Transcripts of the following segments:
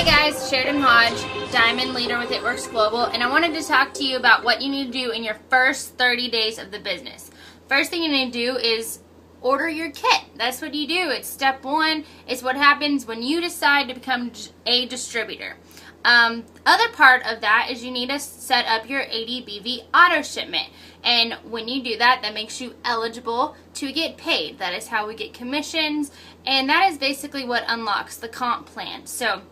guys, Sheridan Hodge, Diamond Leader with It Works Global, and I wanted to talk to you about what you need to do in your first 30 days of the business. First thing you need to do is order your kit. That's what you do. It's step one. It's what happens when you decide to become a distributor. Other part of that is you need to set up your ADBV auto shipment, and when you do that, that makes you eligible to get paid. That is how we get commissions, and that is basically what unlocks the comp plan. So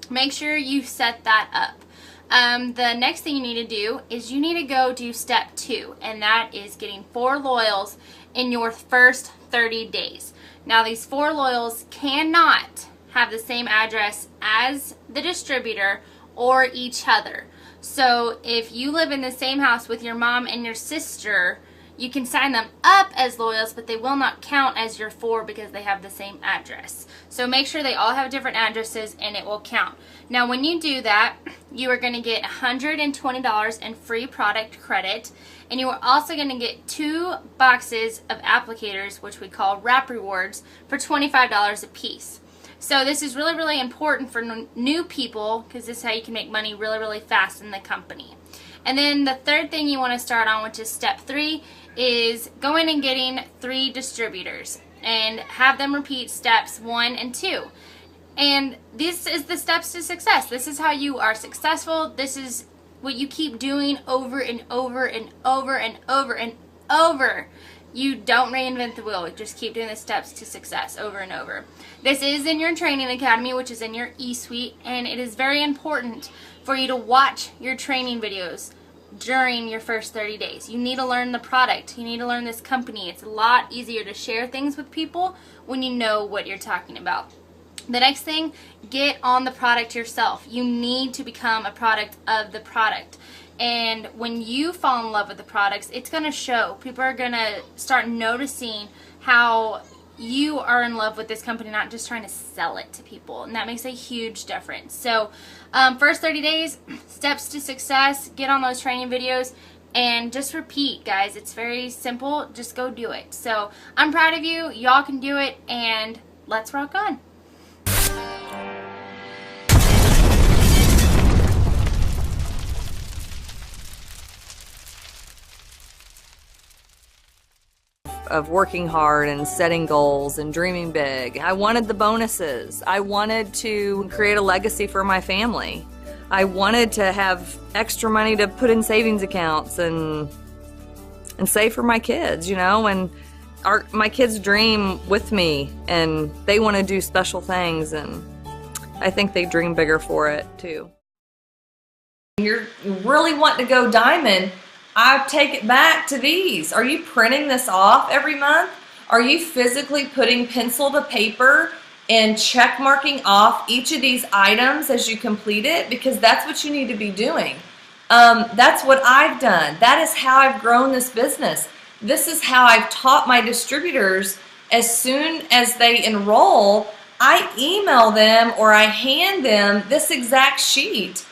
make sure you set that up. The next thing you need to do is you need to go do step 2, and that is getting 4 loyals in your first 30 days. Now, these 4 loyals cannot have the same address as the distributor or each other. So if you live in the same house with your mom and your sister, you can sign them up as loyals, but they will not count as your 4 because they have the same address. So make sure they all have different addresses and it will count. Now when you do that, you are going to get $120 in free product credit, and you are also going to get 2 boxes of applicators, which we call wrap rewards, for $25 a piece. So this is really, really important for new people because this is how you can make money really, really fast in the company. And then the third thing you want to start on, which is step 3, is going and getting 3 distributors and have them repeat steps 1 and 2. And this is the steps to success. This is how you are successful. This is what you keep doing over and over and over and over and over. You don't reinvent the wheel. Just keep doing the steps to success over and over. This is in your training academy, which is in your e-suite, and it is very important for you to watch your training videos during your first 30 days. You need to learn the product. You need to learn this company. It's a lot easier to share things with people when you know what you're talking about. The next thing, get on the product yourself. You need to become a product of the product. And when you fall in love with the products, it's going to show. People are going to start noticing how you are in love with this company, not just trying to sell it to people. And that makes a huge difference. So first 30 days, steps to success, get on those training videos, and just repeat, guys. It's very simple. Just go do it. So I'm proud of you. Y'all can do it, and let's rock on. Of working hard and setting goals and dreaming big. I wanted the bonuses. I wanted to create a legacy for my family. I wanted to have extra money to put in savings accounts and save for my kids, you know, and my kids dream with me and they want to do special things, and I think they dream bigger for it too. You really want to go diamond, I take it back to these. Are you printing this off every month? Are you physically putting pencil to paper and check marking off each of these items as you complete it? Because that's what you need to be doing. That's what I've done. That is how I've grown this business. This is how I've taught my distributors. As soon as they enroll, I email them or I hand them this exact sheet,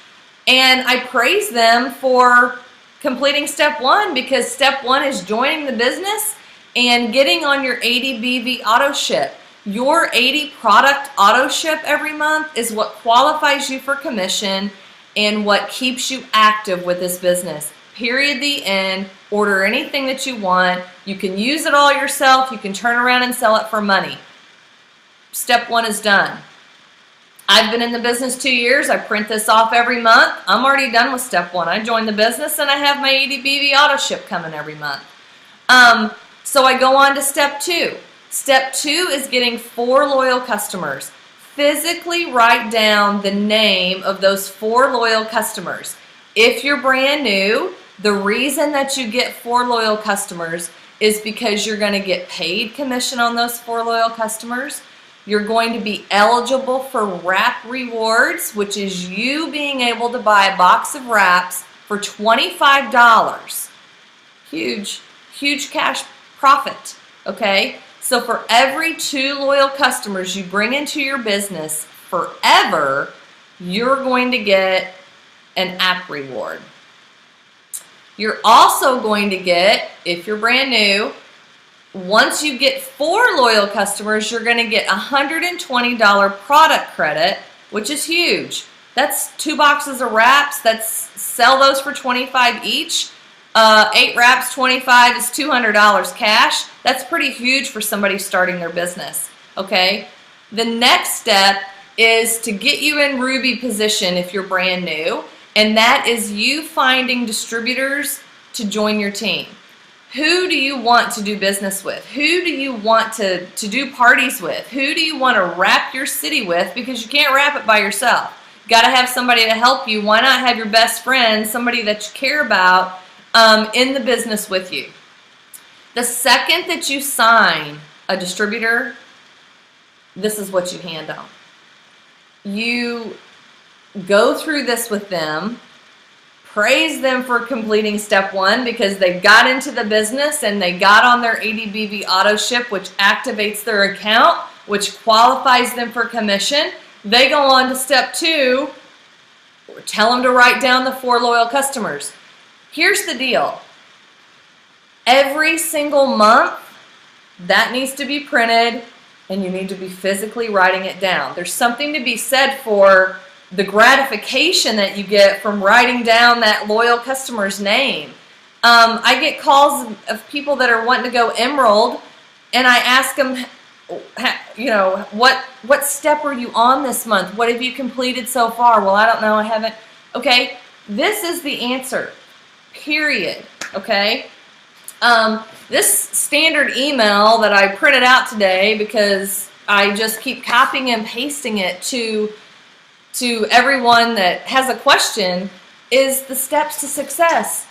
and I praise them for completing step 1, because step 1 is joining the business and getting on your ADBV auto ship. Your 80 product auto ship every month is what qualifies you for commission and what keeps you active with this business. Period. The end. Order anything that you want. You can use it all yourself. You can turn around and sell it for money. Step 1 is done. I've been in the business 2 years. I print this off every month. I'm already done with step 1. I joined the business and I have my ADBV auto ship coming every month. So I go on to step 2. Step 2 is getting 4 loyal customers. Physically write down the name of those 4 loyal customers. If you're brand new, the reason that you get 4 loyal customers is because you're going to get paid commission on those 4 loyal customers. You're going to be eligible for wrap rewards, which is you being able to buy a box of wraps for $25. Huge, huge cash profit, okay? So for every 2 loyal customers you bring into your business forever, you're going to get an app reward. You're also going to get, if you're brand new, once you get 4 loyal customers, you're going to get $120 product credit, which is huge. That's 2 boxes of wraps. Sell those for $25 each. 8 wraps, $25 is $200 cash. That's pretty huge for somebody starting their business. Okay. The next step is to get you in Ruby position if you're brand new, and that is you finding distributors to join your team. Who do you want to do business with? Who do you want to do parties with? Who do you want to wrap your city with? Because you can't wrap it by yourself. You got to have somebody to help you. Why not have your best friend, somebody that you care about, in the business with you? The second that you sign a distributor, this is what you hand them. You go through this with them, praise them for completing step 1 because they got into the business and they got on their ADBV auto ship, which activates their account, which qualifies them for commission. They go on to step 2, tell them to write down the 4 loyal customers. Here's the deal. Every single month, that needs to be printed, and you need to be physically writing it down. There's something to be said for the gratification that you get from writing down that loyal customer's name. I get calls of people that are wanting to go Emerald, and I ask them, you know, what step are you on this month? What have you completed so far? Well, I don't know. I haven't. Okay, this is the answer. Period. Okay. This standard email that I printed out today because I just keep copying and pasting it to everyone that has a question is the steps to success.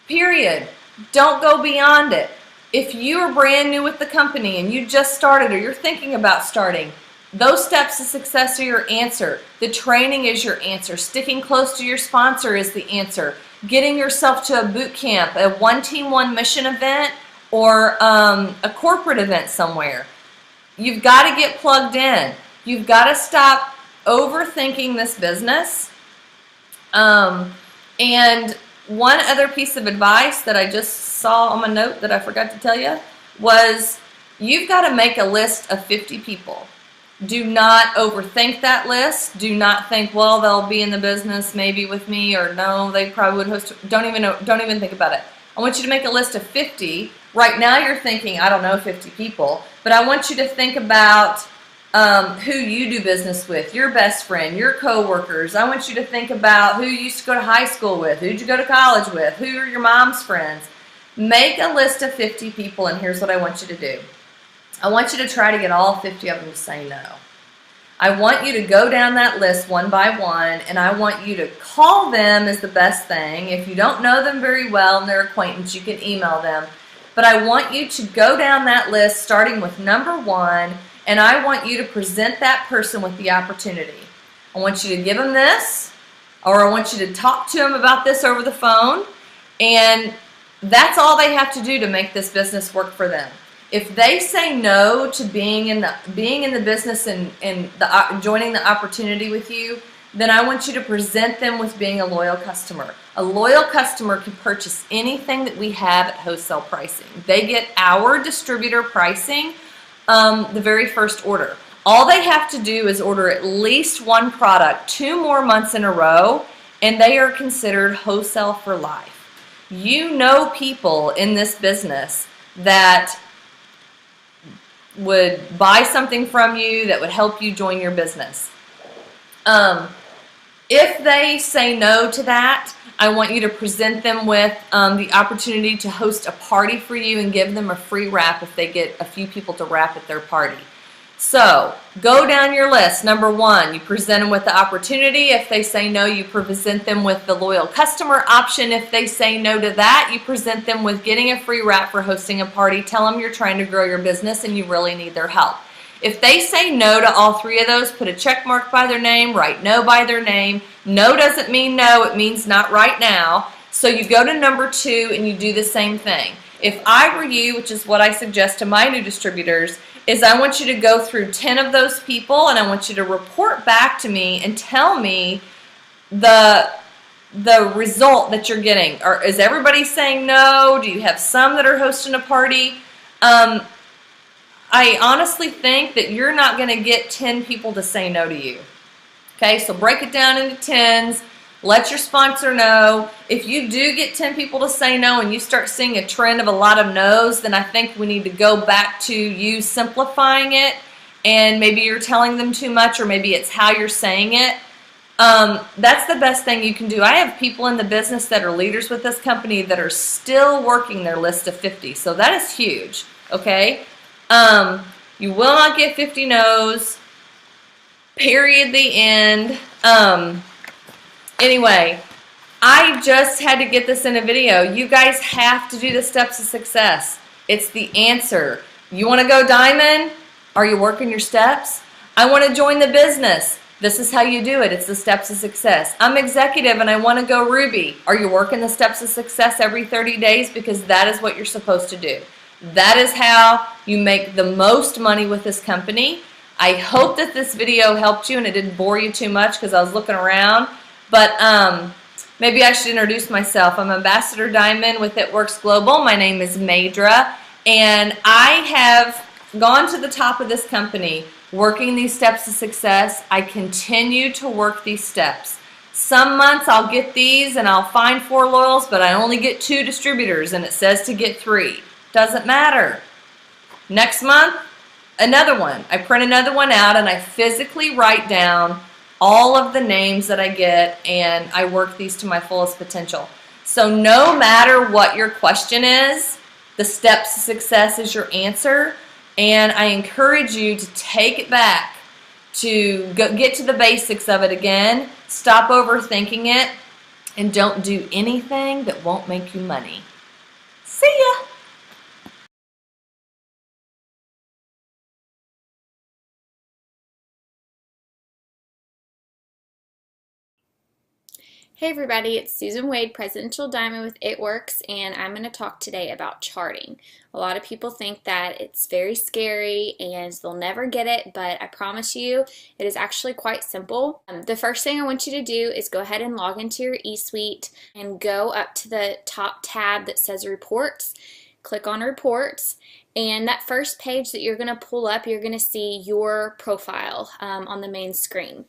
Period. Don't go beyond it. If you are brand new with the company and you just started or you're thinking about starting, those steps to success are your answer. The training is your answer. Sticking close to your sponsor is the answer. Getting yourself to a boot camp, a 1 Team 1 Mission event, or a corporate event somewhere. You've got to get plugged in. You've got to stop overthinking this business. And one other piece of advice that I just saw on my note that I forgot to tell you was you've got to make a list of 50 people. Do not overthink that list. Do not think, well, they'll be in the business maybe with me, or no, they probably would host. Don't even think about it. I want you to make a list of 50. Right now you're thinking, I don't know, 50 people, but I want you to think about who you do business with, your best friend, your coworkers. I want you to think about who you used to go to high school with, who did you go to college with, who are your mom's friends. Make a list of 50 people, and here's what I want you to do. I want you to try to get all 50 of them to say no. I want you to go down that list one by one, and I want you to call them is the best thing. If you don't know them very well and they're acquaintance, you can email them. But I want you to go down that list starting with number 1, and I want you to present that person with the opportunity. I want you to give them this, or I want you to talk to them about this over the phone, and that's all they have to do to make this business work for them. If they say no to being in the business and joining the opportunity with you, then I want you to present them with being a loyal customer. A loyal customer can purchase anything that we have at wholesale pricing. They get our distributor pricing the very first order. All they have to do is order at least 1 product 2 more months in a row, and they are considered wholesale for life. You know people in this business that would buy something from you that would help you join your business. If they say no to that, I want you to present them with the opportunity to host a party for you and give them a free wrap if they get a few people to wrap at their party. So go down your list. Number 1, you present them with the opportunity. If they say no, you present them with the loyal customer option. If they say no to that, you present them with getting a free wrap for hosting a party. Tell them you're trying to grow your business and you really need their help. If they say no to all 3 of those, put a check mark by their name, write no by their name. No doesn't mean no, it means not right now. So you go to number 2 and you do the same thing. If I were you, which is what I suggest to my new distributors, is I want you to go through 10 of those people and I want you to report back to me and tell me the result that you're getting. Or is everybody saying no? Do you have some that are hosting a party? I honestly think that you're not going to get 10 people to say no to you. Okay, so break it down into 10s. Let your sponsor know. If you do get 10 people to say no and you start seeing a trend of a lot of no's, then I think we need to go back to you simplifying it, and maybe you're telling them too much, or maybe it's how you're saying it. That's the best thing you can do. I have people in the business that are leaders with this company that are still working their list of 50, so that is huge, okay? You will not get 50 no's, period, the end. Anyway, I just had to get this in a video. You guys have to do the steps of success. It's the answer. You want to go diamond? Are you working your steps? I want to join the business. This is how you do it. It's the steps of success. I'm executive and I want to go ruby. Are you working the steps of success every 30 days? Because that is what you're supposed to do. That is how you make the most money with this company. I hope that this video helped you and it didn't bore you too much because I was looking around. But maybe I should introduce myself. I'm Ambassador Diamond with It Works Global. My name is Maedra, and I have gone to the top of this company working these steps of success. I continue to work these steps. Some months I'll get these and I'll find 4 loyals, but I only get 2 distributors and it says to get 3. Doesn't matter. Next month, another one. I print another one out and I physically write down all of the names that I get, and I work these to my fullest potential. So no matter what your question is, the steps to success is your answer, and I encourage you to take it back, to get to the basics of it again, stop overthinking it, and don't do anything that won't make you money. See ya! Hey everybody, it's Susan Wade, Presidential Diamond with It Works, and I'm going to talk today about charting. A lot of people think that it's very scary and they'll never get it, but I promise you it is actually quite simple. The first thing I want you to do is go ahead and log into your eSuite and go up to the top tab that says Reports. Click on Reports, and that first page that you're going to pull up, you're going to see your profile on the main screen.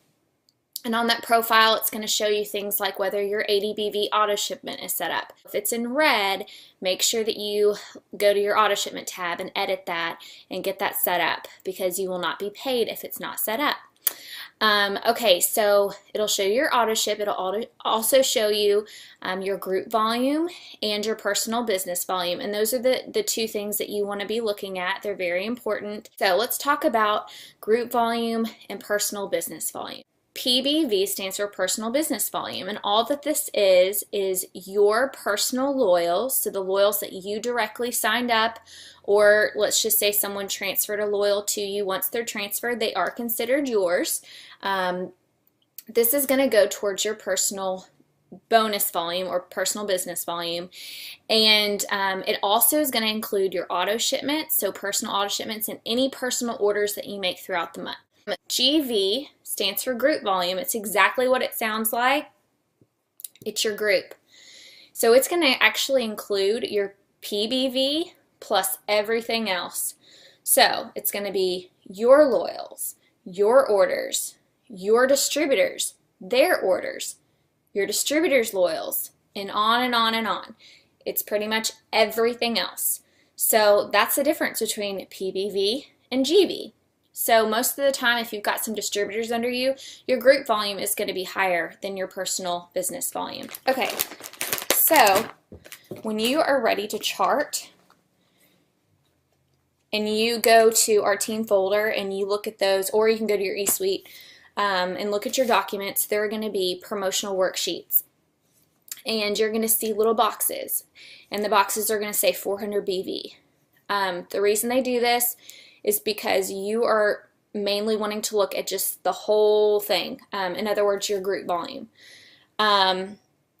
And on that profile, it's going to show you things like whether your ADBV auto shipment is set up. If it's in red, make sure that you go to your auto shipment tab and edit that and get that set up, because you will not be paid if it's not set up. Okay, so it'll show you your auto ship. It'll also show you your group volume and your personal business volume. And those are the 2 things that you want to be looking at. They're very important. So let's talk about group volume and personal business volume. PBV stands for personal business volume, and all that this is your personal loyals, so the loyals that you directly signed up, or let's just say someone transferred a loyal to you. Once they're transferred, they are considered yours. This is going to go towards your personal bonus volume or personal business volume, and it also is going to include your auto shipments, so personal auto shipments and any personal orders that you make throughout the month. GV stands for group volume. It's exactly what it sounds like. It's your group. So it's going to actually include your PBV plus everything else. So it's going to be your loyals, your orders, your distributors, their orders, your distributors' loyals, and on and on and on. It's pretty much everything else. So that's the difference between PBV and GV. So most of the time, if you've got some distributors under you, your group volume is going to be higher than your personal business volume. Okay, so when you are ready to chart and you go to our team folder and you look at those, or you can go to your eSuite and look at your documents, there are going to be promotional worksheets. And you're going to see little boxes, and the boxes are going to say 400 BV. The reason they do this is because you are mainly wanting to look at just the whole thing. In other words, your group volume. And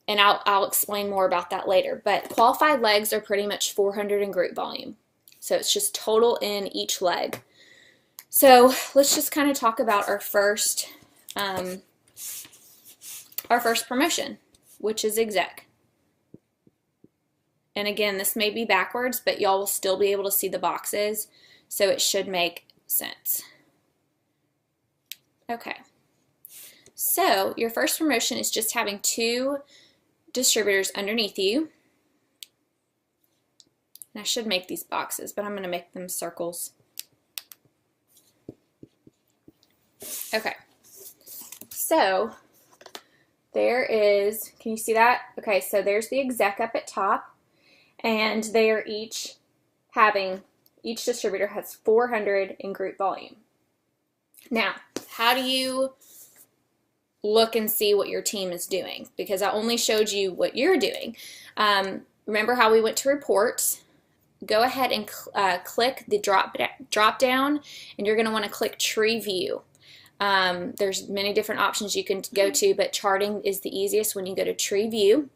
I'll explain more about that later. But qualified legs are pretty much 400 in group volume. So it's just total in each leg. So let's just kind of talk about our first promotion, which is exec. And again, this may be backwards, but y'all will still be able to see the boxes. So it should make sense. Okay. So your first promotion is just having 2 distributors underneath you. And I should make these boxes, but I'm going to make them circles. Okay. So there is, can you see that? Okay, so there's the exec up at top, and they are each distributor has 400 in group volume. Now, how do you look and see what your team is doing? Because I only showed you what you're doing. Remember how we went to reports? Go ahead and click the drop down, and you're going to want to click tree view. There's many different options you can go to, but charting is the easiest when you go to tree view.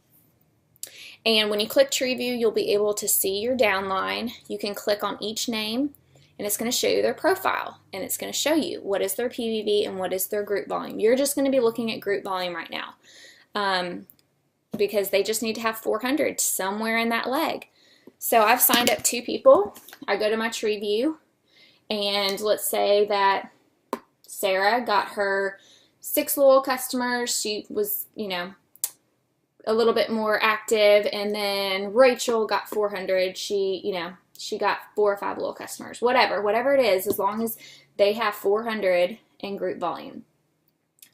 And when you click tree view, you'll be able to see your downline. You can click on each name, and it's going to show you their profile, and it's going to show you what is their PVV and what is their group volume. You're just going to be looking at group volume right now, because they just need to have 400 somewhere in that leg. So I've signed up 2 people. I go to my tree view, and let's say that Sarah got her 6 loyal customers. She was, you know, a little bit more active, and then Rachel got 400. She got 4 or 5 loyal customers. Whatever it is, as long as they have 400 in group volume.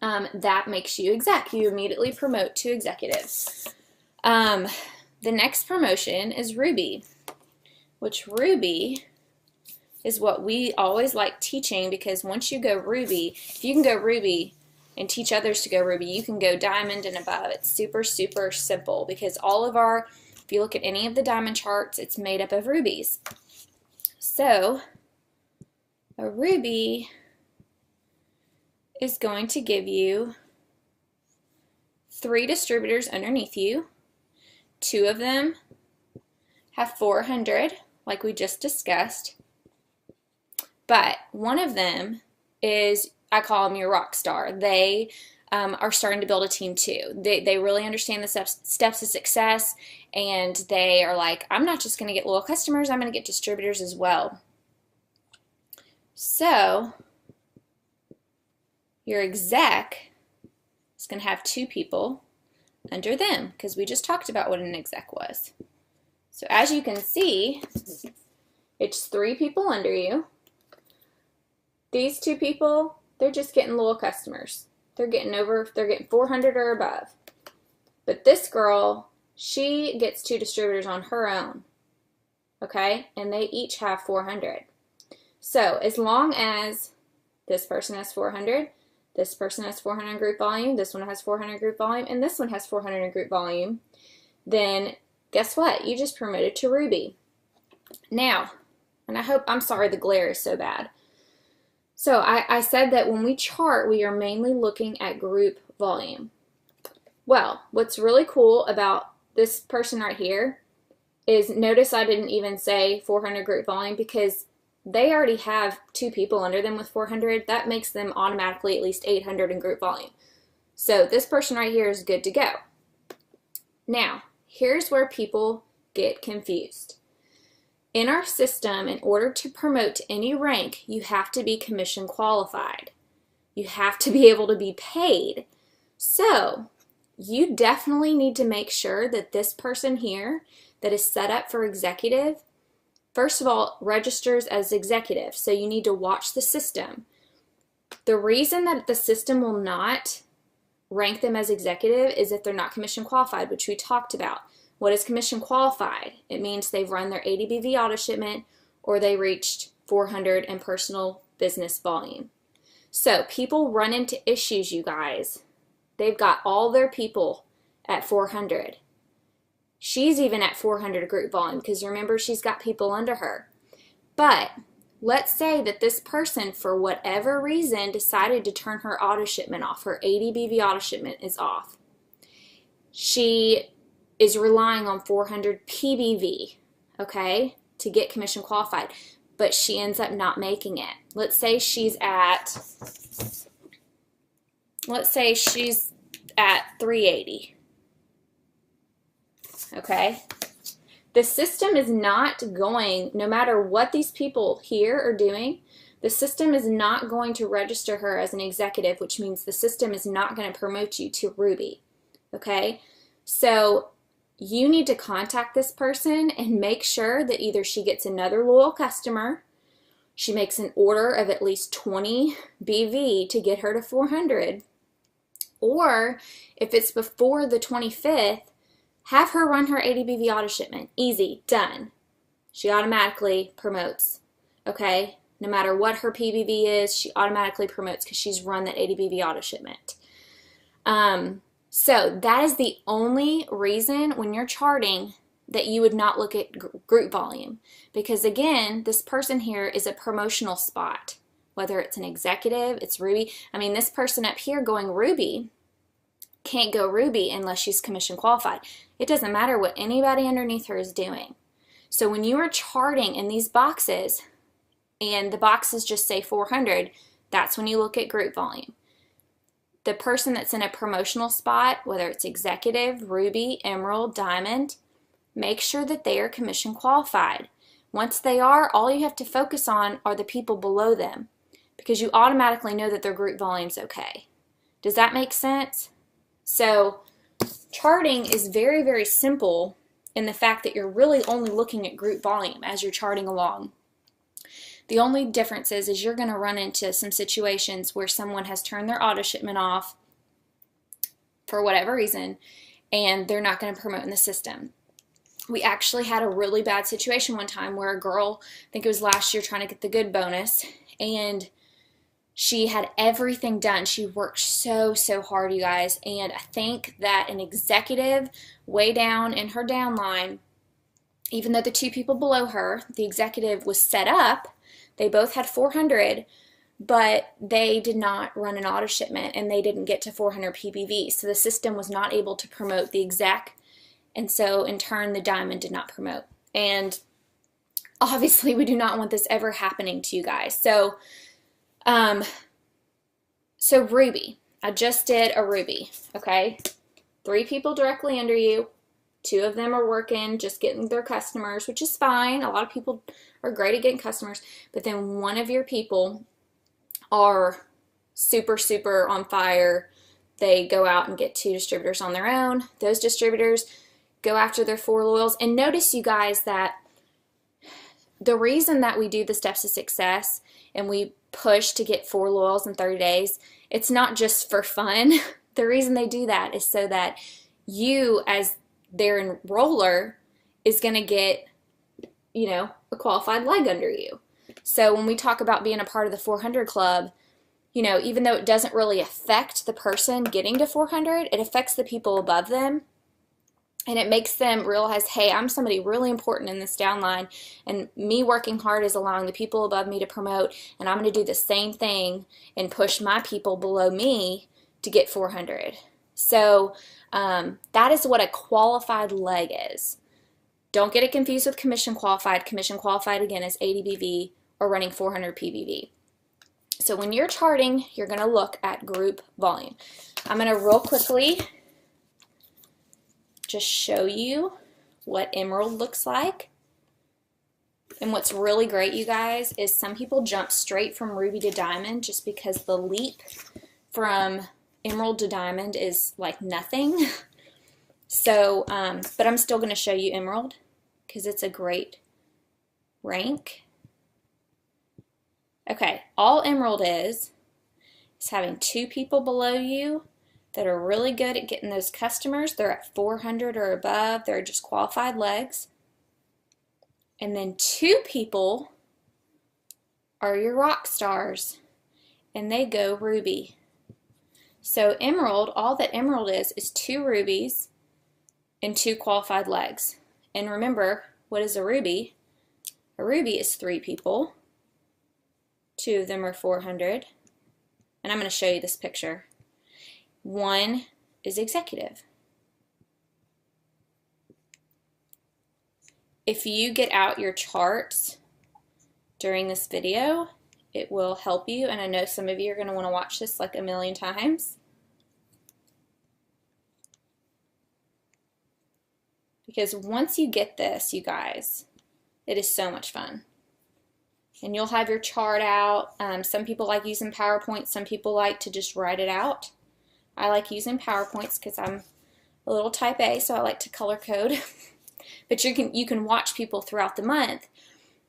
That makes you exec. You immediately promote to executive. The next promotion is Ruby, which Ruby is what we always like teaching, because once you go Ruby, if you can go Ruby and teach others to go Ruby, you can go Diamond and above. It's super, super simple, because all of our, if you look at any of the Diamond charts, it's made up of rubies. So a Ruby is going to give you 3 distributors underneath you. 2 of them have 400, like we just discussed. But one of them is, I call them your rock star. They are starting to build a team too. They really understand the steps of success, and they are like, I'm not just going to get loyal customers, I'm going to get distributors as well. So your exec is going to have 2 people under them, because we just talked about what an exec was. So as you can see, it's 3 people under you. These 2 people, they're just getting loyal customers. They're getting 400 or above. But this girl, she gets 2 distributors on her own. Okay? And they each have 400. So as long as this person has 400, this person has 400 group volume, this one has 400 group volume, and this one has 400 group volume, then guess what? You just promoted to Ruby. Now, and I'm sorry the glare is so bad. So I said that when we chart, we are mainly looking at group volume. Well, what's really cool about this person right here is, notice I didn't even say 400 group volume, because they already have 2 people under them with 400. That makes them automatically at least 800 in group volume. So this person right here is good to go. Now, here's where people get confused. In our system, in order to promote to any rank, you have to be commission qualified. You have to be able to be paid. So you definitely need to make sure that this person here that is set up for executive, first of all, registers as executive. So you need to watch the system. The reason that the system will not rank them as executive is if they're not commission qualified, which we talked about. What is commission qualified? It means they've run their ADBV auto shipment, or they reached 400 in personal business volume. So people run into issues, you guys. They've got all their people at 400. She's even at 400 group volume, because remember, she's got people under her. But let's say that this person, for whatever reason, decided to turn her auto shipment off. Her ADBV auto shipment is off. She is relying on 400 PBV, okay, to get commission qualified, but she ends up not making it. Let's say she's at 380, okay? The system is not going, no matter what these people here are doing, the system is not going to register her as an executive, which means the system is not going to promote you to Ruby, okay? So you need to contact this person and make sure that either she gets another loyal customer, she makes an order of at least 20 BV to get her to 400, or if it's before the 25th, have her run her 80 BV auto shipment. Easy, done. She automatically promotes, okay? No matter what her PBV is, she automatically promotes because she's run that 80 BV auto shipment. So that is the only reason when you're charting that you would not look at group volume. Because again, this person here is a promotional spot. Whether it's an executive, it's Ruby. I mean, this person up here going Ruby can't go Ruby unless she's commission qualified. It doesn't matter what anybody underneath her is doing. So when you are charting in these boxes and the boxes just say 400, that's when you look at group volume. The person that's in a promotional spot, whether it's executive, Ruby, Emerald, Diamond, make sure that they are commission qualified. Once they are, all you have to focus on are the people below them because you automatically know that their group volume's okay. Does that make sense? So charting is very, very simple in the fact that you're really only looking at group volume as you're charting along. The only difference is you're going to run into some situations where someone has turned their auto shipment off for whatever reason and they're not going to promote in the system. We actually had a really bad situation one time where a girl, I think it was last year, trying to get the good bonus, and she had everything done. She worked so hard, you guys, and I think that an executive way down in her downline, even though the two people below her, the executive was set up, they both had 400, but they did not run an auto shipment and they didn't get to 400 PBV. So the system was not able to promote the exec, and so in turn the diamond did not promote. And obviously we do not want this ever happening to you guys. So Ruby, I just did a Ruby, okay? 3 people directly under you. 2 of them are working, just getting their customers, which is fine. A lot of people are great at getting customers, but then one of your people are super on fire. They go out and get 2 distributors on their own. Those distributors go after their 4 loyals. And notice, you guys, that the reason that we do the steps to success and we push to get 4 loyals in 30 days, it's not just for fun. The reason they do that is so that you, as their enroller, is going to get, you know, a qualified leg under you. So when we talk about being a part of the 400 club, you know, even though it doesn't really affect the person getting to 400, it affects the people above them. And it makes them realize, hey, I'm somebody really important in this downline, and me working hard is allowing the people above me to promote, and I'm going to do the same thing and push my people below me to get 400. So that is what a qualified leg is. Don't get it confused with commission qualified. Commission qualified, again, is 80 BV or running 400 PBV. So when you're charting, you're going to look at group volume. I'm going to real quickly just show you what Emerald looks like. And what's really great, you guys, is some people jump straight from Ruby to Diamond just because the leap from Emerald to Diamond is like nothing. So, but I'm still going to show you Emerald because it's a great rank. Okay, all Emerald is having 2 people below you that are really good at getting those customers. They're at 400 or above. They're just qualified legs. And then 2 people are your rock stars, and they go Ruby. So Emerald, all that Emerald is 2 rubies and 2 qualified legs. And remember, what is a ruby? A ruby is 3 people. 2 of them are 400. And I'm going to show you this picture. 1 is executive. If you get out your charts during this video, it will help you, and I know some of you are going to want to watch this like a million times because once you get this, you guys, it is so much fun. And you'll have your chart out. Some people like using PowerPoint. Some people like to just write it out. I like using PowerPoints because I'm a little type A, so I like to color code. But you can watch people throughout the month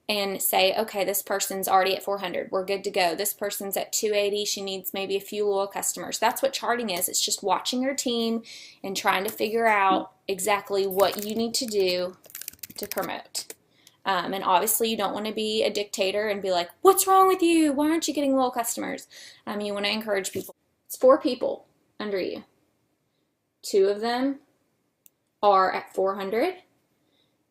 and say, okay, this person's already at 400. We're good to go. This person's at 280. She needs maybe a few loyal customers. That's what charting is. It's just watching your team and trying to figure out exactly what you need to do to promote. And obviously you don't want to be a dictator and be like, what's wrong with you? Why aren't you getting loyal customers? You want to encourage people. It's 4 people under you. 2 of them are at 400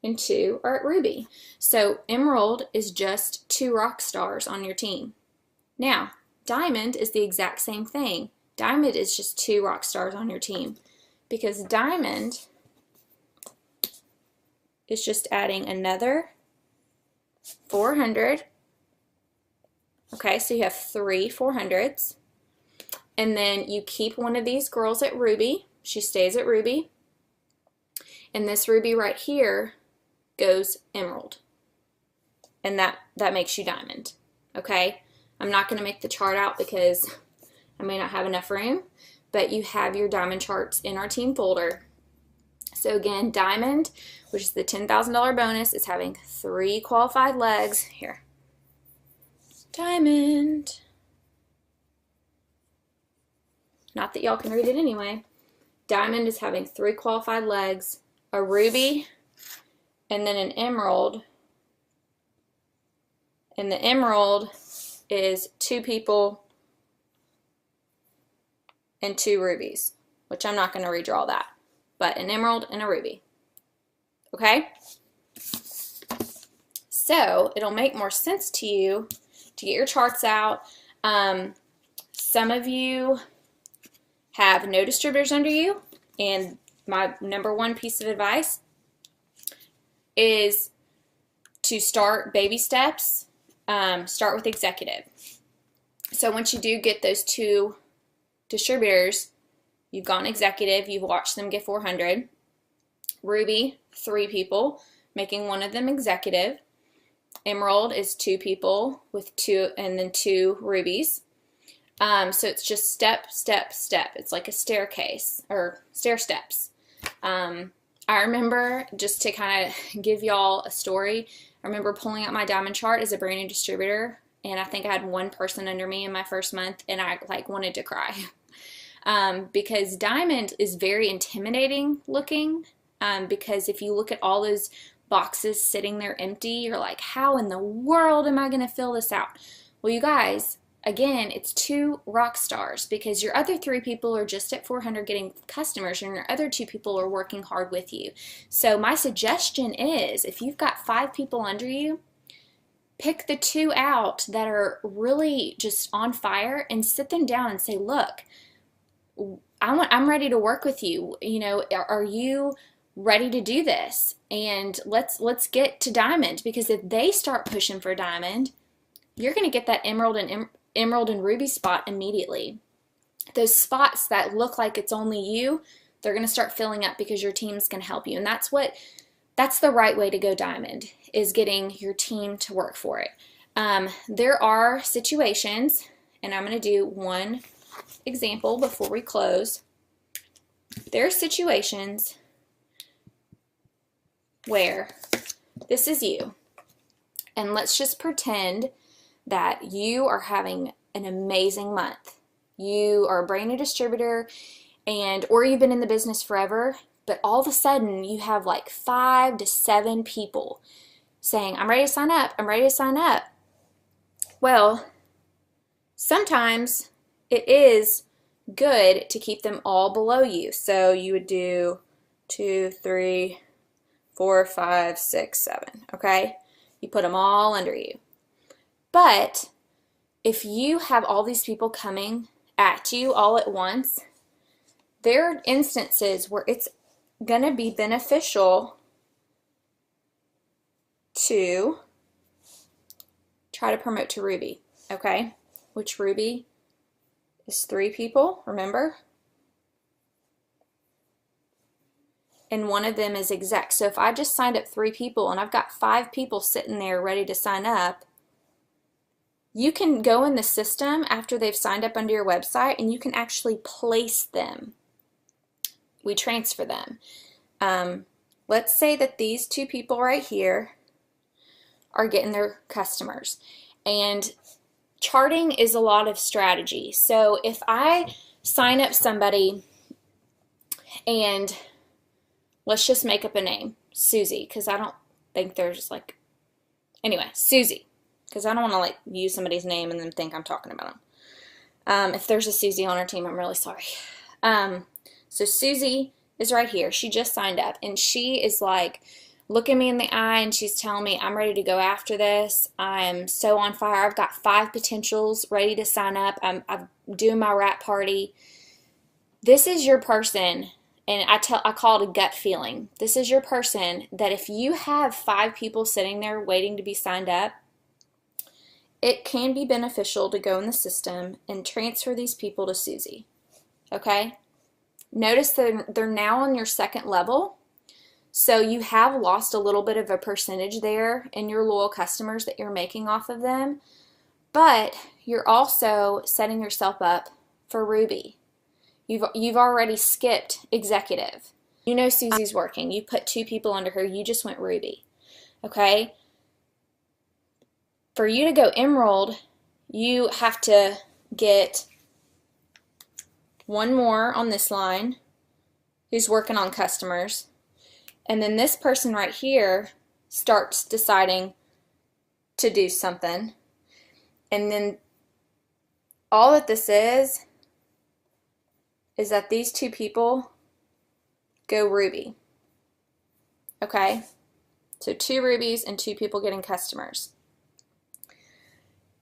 and 2 are at Ruby. So Emerald is just 2 rock stars on your team. Now, Diamond is the exact same thing. Diamond is just 2 rock stars on your team because Diamond is just adding another 400. Okay, so you have 3 400s. And then you keep one of these girls at Ruby. She stays at Ruby. And this Ruby right here goes Emerald. And that makes you Diamond. Okay? I'm not going to make the chart out because I may not have enough room. But you have your Diamond charts in our team folder. So again, Diamond, which is the $10,000 bonus, is having 3 qualified legs. Here. Diamond. Not that y'all can read it anyway. Diamond is having 3 qualified legs, a Ruby, and then an Emerald. And the Emerald is 2 people and 2 rubies, which I'm not going to redraw that. But an Emerald and a Ruby. Okay? So it'll make more sense to you to get your charts out. Some of you have no distributors under you, and my number 1 piece of advice is to start baby steps. Start with executive. So once you do get those 2 distributors, you've gone executive, you've watched them get 400. Ruby, 3 people, making one of them executive. Emerald is 2 people with 2 and then 2 rubies. So it's just step, step, step. It's like a staircase or stair steps. I remember, just to kind of give y'all a story, I remember pulling out my diamond chart as a brand new distributor, and I think I had 1 person under me in my first month, and I like wanted to cry. Because diamond is very intimidating looking, because if you look at all those boxes sitting there empty, you're like, how in the world am I going to fill this out? Well, you guys, again, it's 2 rock stars because your other 3 people are just at 400 getting customers and your other 2 people are working hard with you. So my suggestion is, if you've got 5 people under you, pick the 2 out that are really just on fire and sit them down and say, look, I'm ready to work with you. You know, are you ready to do this? And let's get to diamond, because if they start pushing for diamond, you're going to get that emerald and ruby spot immediately. Those spots that look like it's only you, they're going to start filling up because your team's going to help you. And that's the right way to go diamond, is getting your team to work for it. There are situations, and I'm going to do one example before we close. There are situations where this is you, and let's just pretend that you are having an amazing month. You are a brand new distributor, or you've been in the business forever, but all of a sudden you have like 5 to 7 people saying, I'm ready to sign up, I'm ready to sign up. Well, sometimes it is good to keep them all below you. So you would do 2, 3, 4, 5, 6, 7, okay? You put them all under you. But if you have all these people coming at you all at once, there are instances where it's going to be beneficial to try to promote to Ruby, okay? Which Ruby is 3 people, remember? and one of them is exec. So if I just signed up 3 people and I've got 5 people sitting there ready to sign up, you can go in the system after they've signed up under your website and you can actually place them. We transfer them. Let's say that these 2 people right here are getting their customers. And charting is a lot of strategy. So if I sign up somebody and let's just make up a name, Susie, because I don't think there's like, anyway, Susie, because I don't want to like use somebody's name and then think I'm talking about them. If there's a Susie on our team, I'm really sorry. So Susie is right here. She just signed up and she is like looking me in the eye and she's telling me, I'm ready to go after this. I'm so on fire. I've got 5 potentials ready to sign up. I'm doing my wrap party. This is your person. And I call it a gut feeling. This is your person that if you have 5 people sitting there waiting to be signed up, it can be beneficial to go in the system and transfer these people to Susie. Okay? Notice that they're now on your second level. So you have lost a little bit of a percentage there in your loyal customers that you're making off of them. But you're also setting yourself up for Ruby. You've already skipped executive. You know Susie's working. You put 2 people under her. You just went Ruby. Okay? For you to go Emerald, you have to get 1 more on this line who's working on customers. And then this person right here starts deciding to do something. And then all that this is that these 2 people go Ruby. Okay? So 2 Rubies and 2 people getting customers.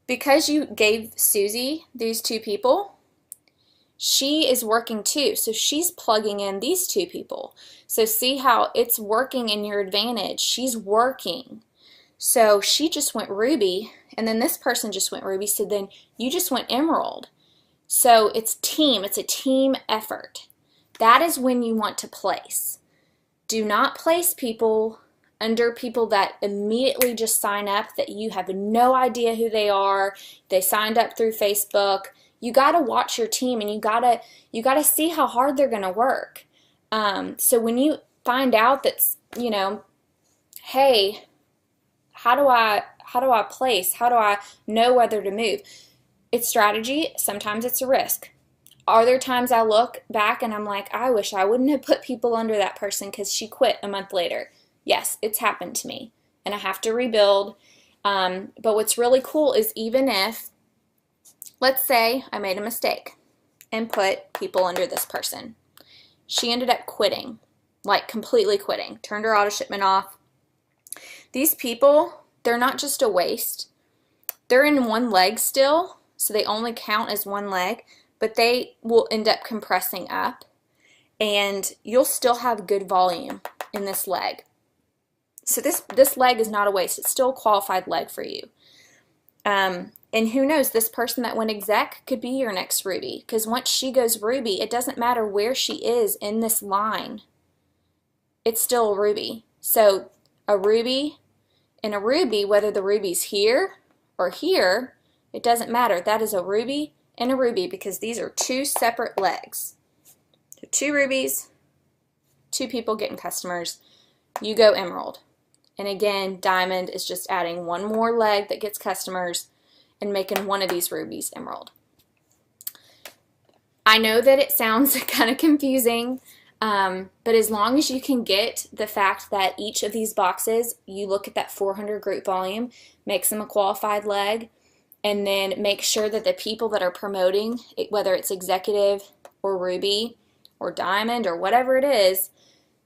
Because you gave Susie these 2 people, she is working too. So she's plugging in these 2 people. So see how it's working in your advantage. She's working. So she just went Ruby, and then this person just went Ruby, so then you just went Emerald. So it's team. It's a team effort. That is when you want to place. Do not place people under people that immediately just sign up that you have no idea who they are. They signed up through Facebook. You got to watch your team and you got to see how hard they're going to work. So when you find out that, you know, hey, how do I place? How do I know whether to move? It's strategy. Sometimes it's a risk. Are there times I look back and I'm like, I wish I wouldn't have put people under that person because she quit a month later? Yes, it's happened to me and I have to rebuild. But what's really cool is even if, let's say I made a mistake and put people under this person. She ended up quitting, like completely quitting, turned her auto shipment off. These people, they're not just a waste. They're in 1 leg still. So they only count as 1 leg, but they will end up compressing up and you'll still have good volume in this leg. So this leg is not a waste. It's still a qualified leg for you. And who knows, this person that went exec could be your next Ruby, because once she goes Ruby, it doesn't matter where she is in this line. It's still a Ruby. So a Ruby and a Ruby, whether the Ruby's here or here, it doesn't matter. That is a Ruby and a Ruby because these are 2 separate legs. So 2 Rubies, 2 people getting customers. You go Emerald. And again, Diamond is just adding 1 more leg that gets customers and making 1 of these Rubies Emerald. I know that it sounds kind of confusing, but as long as you can get the fact that each of these boxes, you look at that 400 group volume, makes them a qualified leg, and then make sure that the people that are promoting, whether it's executive or Ruby or Diamond or whatever it is,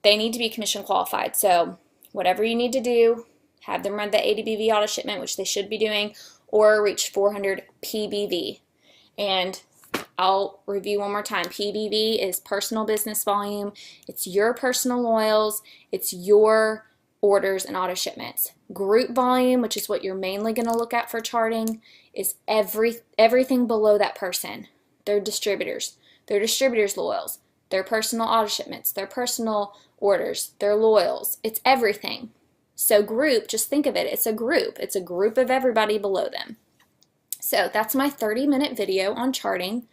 they need to be commission qualified. So whatever you need to do, have them run the ADBV auto shipment, which they should be doing, or reach 400 PBV. And I'll review one more time. PBV is personal business volume. It's your personal oils. It's your orders and auto shipments. Group volume, which is what you're mainly going to look at for charting, is everything below that person. Their distributors, their distributors' oils, their personal auto shipments, their personal orders, their loyals. It's everything. So group, just think of it, it's a group. It's a group of everybody below them. So that's my 30-minute video on charting.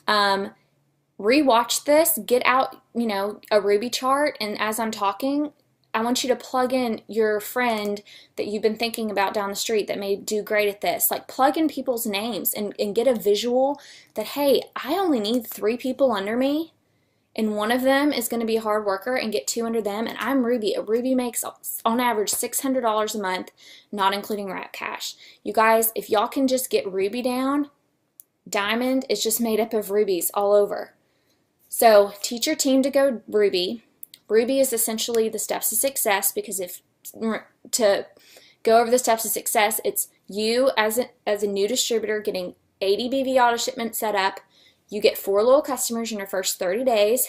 Rewatch this, get out, a Ruby chart, and as I'm talking, I want you to plug in your friend that you've been thinking about down the street that may do great at this. Like, plug in people's names and get a visual that, hey, I only need 3 people under me, and one of them is going to be a hard worker and get 2 under them, and I'm Ruby. Ruby makes, on average, $600 a month, not including wrap cash. You guys, if y'all can just get Ruby down, Diamond is just made up of Rubies all over. So teach your team to go Ruby. Ruby is essentially the steps to success, because to go over the steps of success, it's you as a new distributor getting 80 BV auto shipments set up. You get 4 loyal customers in your first 30 days,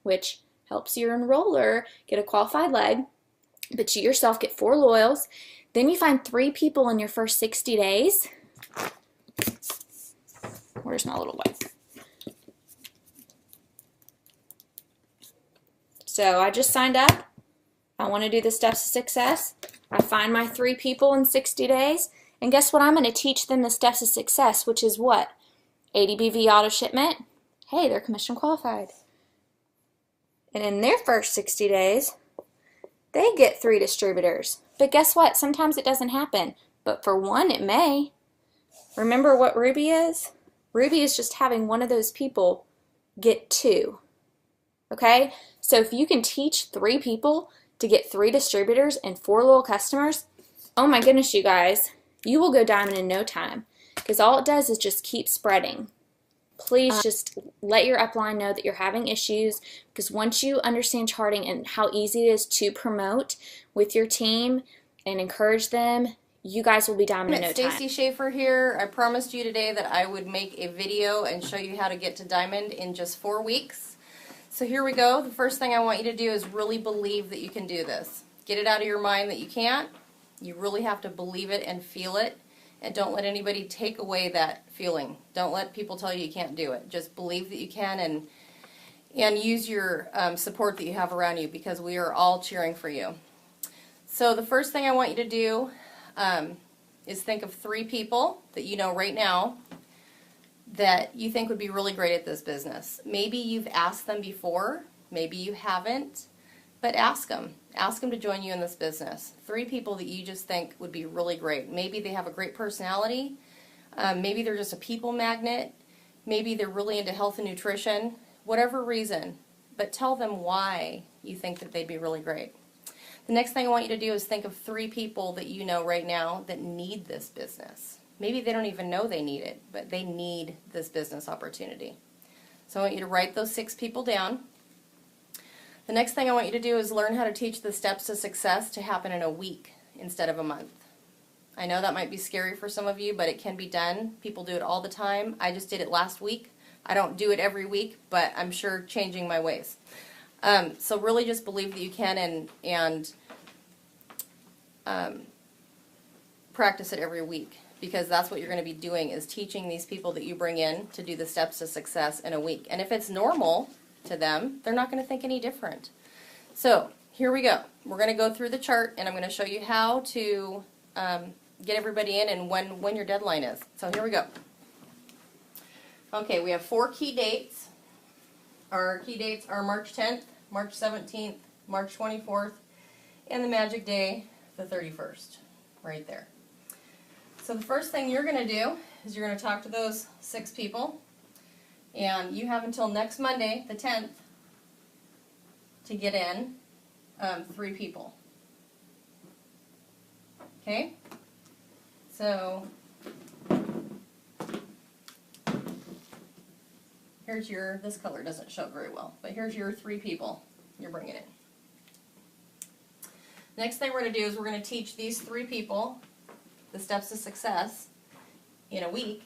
which helps your enroller get a qualified leg, but you yourself get 4 loyals. Then you find 3 people in your first 60 days. Where's my little wipe? So I just signed up. I want to do the steps of success. I find my 3 people in 60 days. And guess what? I'm going to teach them the steps of success, which is what? 80 BV auto shipment. Hey, they're commission qualified. And in their first 60 days, they get 3 distributors. But guess what? Sometimes it doesn't happen. But for one, it may. Remember what Ruby is? Ruby is just having one of those people get 2. Okay? So if you can teach 3 people to get 3 distributors and 4 loyal customers, oh my goodness, you guys, you will go diamond in no time, because all it does is just keep spreading. Please just let your upline know that you're having issues, because once you understand charting and how easy it is to promote with your team and encourage them, you guys will be diamond in no time. Stacy Schaefer here. I promised you today that I would make a video and show you how to get to diamond in just 4 weeks. So here we go. The first thing I want you to do is really believe that you can do this. Get it out of your mind that you can't. You really have to believe it and feel it, and don't let anybody take away that feeling. Don't let people tell you you can't do it. Just believe that you can, and use your support that you have around you, because we are all cheering for you. So the first thing I want you to do is think of 3 people that you know right now that you think would be really great at this business. Maybe you've asked them before, maybe you haven't, but ask them. Ask them to join you in this business. 3 people that you just think would be really great. Maybe they have a great personality, maybe they're just a people magnet, maybe they're really into health and nutrition, whatever reason, but tell them why you think that they'd be really great. The next thing I want you to do is think of 3 people that you know right now that need this business. Maybe they don't even know they need it, but they need this business opportunity. So I want you to write those 6 people down. The next thing I want you to do is learn how to teach the steps to success to happen in a week instead of a month. I know that might be scary for some of you, but it can be done. People do it all the time. I just did it last week. I don't do it every week, but I'm sure changing my ways. So really just believe that you can, and practice it every week, because that's what you're going to be doing, is teaching these people that you bring in to do the steps to success in a week. And if it's normal to them, they're not going to think any different. So here we go. We're going to go through the chart, and I'm going to show you how to get everybody in and when your deadline is. So here we go. Okay, we have 4 key dates. Our key dates are March 10th, March 17th, March 24th, and the magic day, the 31st, right there. So the first thing you're going to do is you're going to talk to those 6 people, and you have until next Monday, the 10th, to get in 3 people. Okay? So here's your, this color doesn't show very well, but here's your 3 people you're bringing in. Next thing we're going to do is we're going to teach these 3 people the steps to success in a week,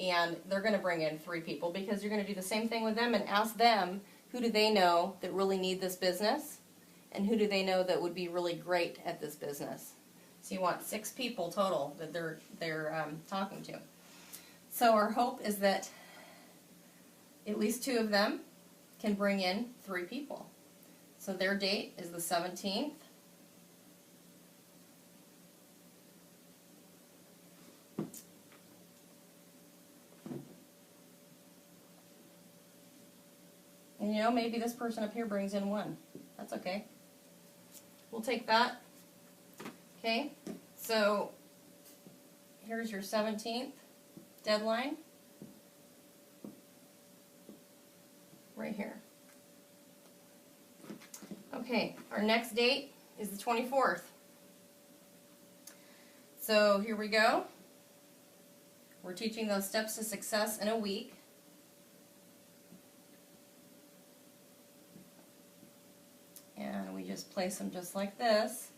and they're going to bring in 3 people, because you're going to do the same thing with them and ask them, who do they know that really need this business, and who do they know that would be really great at this business. So you want 6 people total that they're talking to. So our hope is that at least 2 of them can bring in 3 people. So their date is the 17th. And you know, maybe this person up here brings in one. That's okay. We'll take that. Okay, so here's your 17th deadline. Right here. Okay, our next date is the 24th. So here we go. We're teaching those steps to success in a week. And we just place them just like this.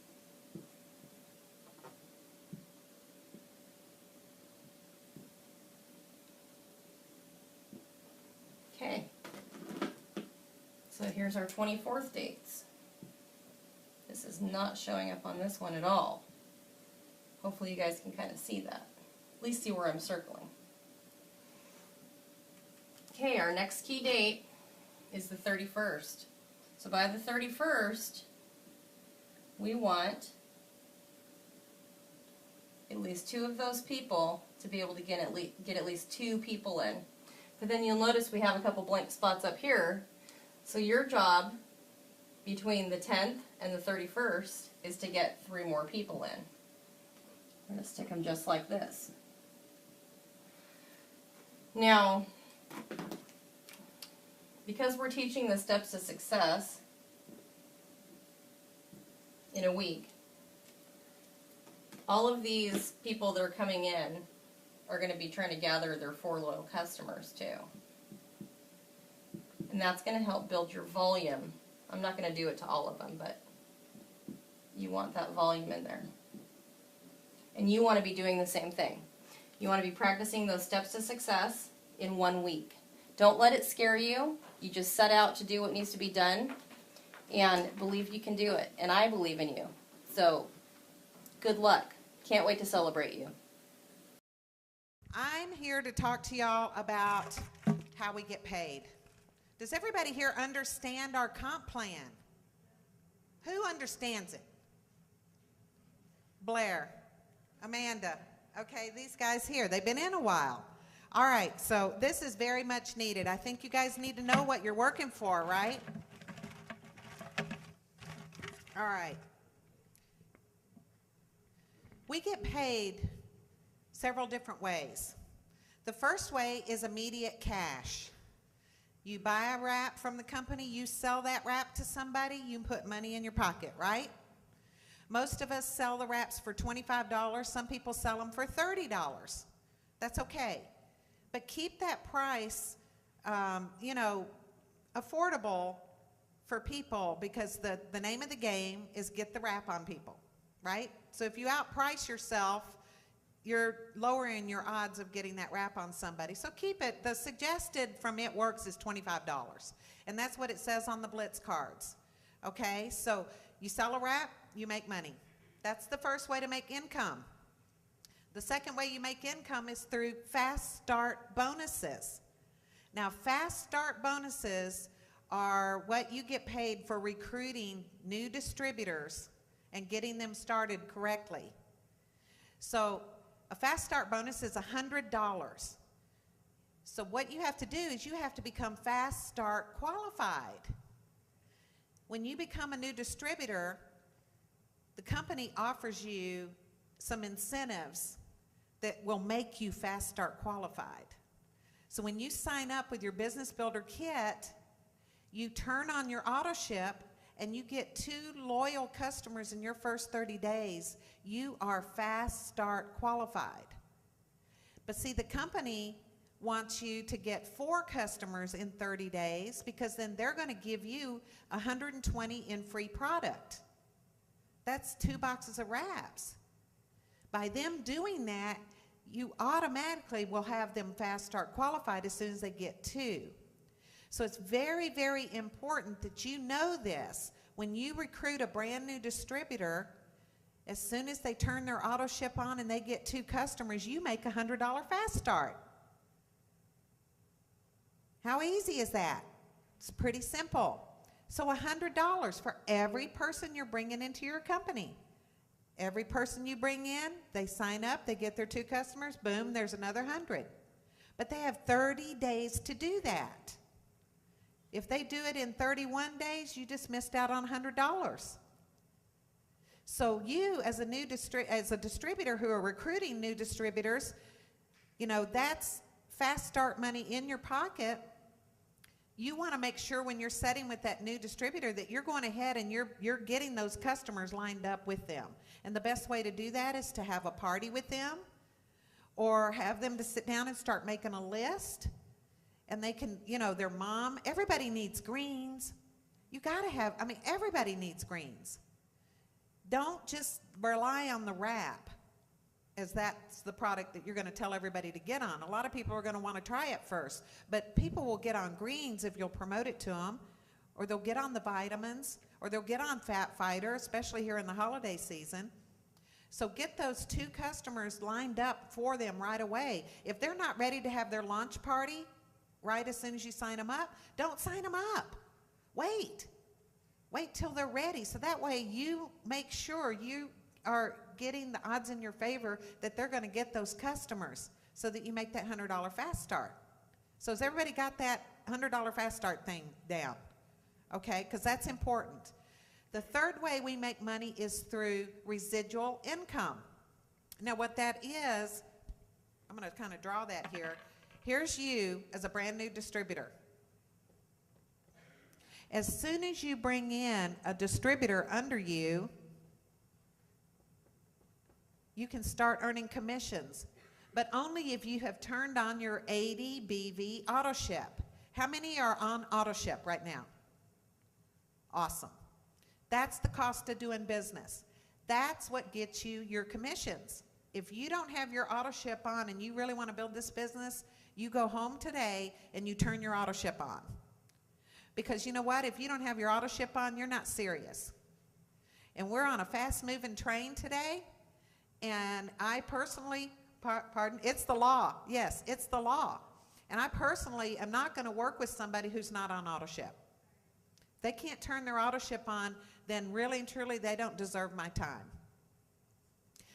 Okay. So here's our 24th dates. This is not showing up on this one at all. Hopefully you guys can kind of see that. At least see where I'm circling. Okay, our next key date is the 31st. So by the 31st, we want at least 2 of those people to be able to get at least 2 people in. But then you'll notice we have a couple blank spots up here. So your job between the 10th and the 31st is to get 3 more people in. I'm going to stick them just like this. Now, because we're teaching the steps to success in a week, all of these people that are coming in are going to be trying to gather their 4 loyal customers too. And that's going to help build your volume. I'm not going to do it to all of them, but you want that volume in there. And you want to be doing the same thing. You want to be practicing those steps to success in 1 week. Don't let it scare you. You just set out to do what needs to be done and believe you can do it. And I believe in you. So, good luck. Can't wait to celebrate you. I'm here to talk to y'all about how we get paid. Does everybody here understand our comp plan? Who understands it? Blair, Amanda. Okay, these guys here, they've been in a while. All right, so this is very much needed. I think you guys need to know what you're working for, right? All right. We get paid several different ways. The first way is immediate cash. You buy a wrap from the company, you sell that wrap to somebody, you put money in your pocket, right? Most of us sell the wraps for $25. Some people sell them for $30. That's okay. But keep that price, affordable for people, because the name of the game is get the wrap on people, right? So if you outprice yourself, you're lowering your odds of getting that wrap on somebody. So keep it. The suggested from It Works is $25. And that's what it says on the Blitz cards. Okay? So you sell a wrap, you make money. That's the first way to make income. The second way you make income is through fast start bonuses. Now, fast start bonuses are what you get paid for recruiting new distributors and getting them started correctly. So a fast start bonus is $100. So what you have to do is you have to become fast start qualified. When you become a new distributor, the company offers you some incentives that will make you fast start qualified. So when you sign up with your Business Builder Kit, you turn on your auto ship and you get 2 loyal customers in your first 30 days, you are fast start qualified. But see, the company wants you to get 4 customers in 30 days because then they're going to give you 120 in free product. That's 2 boxes of wraps. By them doing that, you automatically will have them fast start qualified as soon as they get 2. So it's very, very important that you know this. When you recruit a brand new distributor, as soon as they turn their auto ship on and they get 2 customers, you make a $100 fast start. How easy is that? It's pretty simple. So $100 for every person you're bringing into your company. Every person you bring in, they sign up, they get their 2 customers, boom, there's another 100. But they have 30 days to do that. If they do it in 31 days, you just missed out on $100. So you, as a distributor who are recruiting new distributors, you know, that's fast start money in your pocket. You want to make sure when you're setting with that new distributor that you're going ahead and you're getting those customers lined up with them. And the best way to do that is to have a party with them, or have them to sit down and start making a list. And they can, you know, their mom, everybody needs greens. You got to have, I mean, everybody needs greens. Don't just rely on the wrap as that's the product that you're going to tell everybody to get on. A lot of people are going to want to try it first, but people will get on greens if you'll promote it to them, or they'll get on the vitamins, or they'll get on Fat Fighter, especially here in the holiday season. So get those 2 customers lined up for them right away. If they're not ready to have their launch party right as soon as you sign them up, don't sign them up. Wait till they're ready. So that way you make sure you are getting the odds in your favor that they're going to get those customers, so that you make that $100 fast start. So has everybody got that $100 fast start thing down? Okay, because that's important. The third way we make money is through residual income. Now what that is, I'm going to kind of draw that here. Here's you as a brand new distributor. As soon as you bring in a distributor under you, you can start earning commissions, but only if you have turned on your 80 BV auto ship. How many are on auto ship right now? Awesome. That's the cost of doing business. That's what gets you your commissions. If you don't have your auto ship on and you really want to build this business, you go home today and you turn your auto ship on. Because you know what? If you don't have your auto ship on, you're not serious. And we're on a fast-moving train today. And I personally, pardon, it's the law. Yes, it's the law. And I personally am not going to work with somebody who's not on auto ship. If they can't turn their auto ship on, then really and truly they don't deserve my time.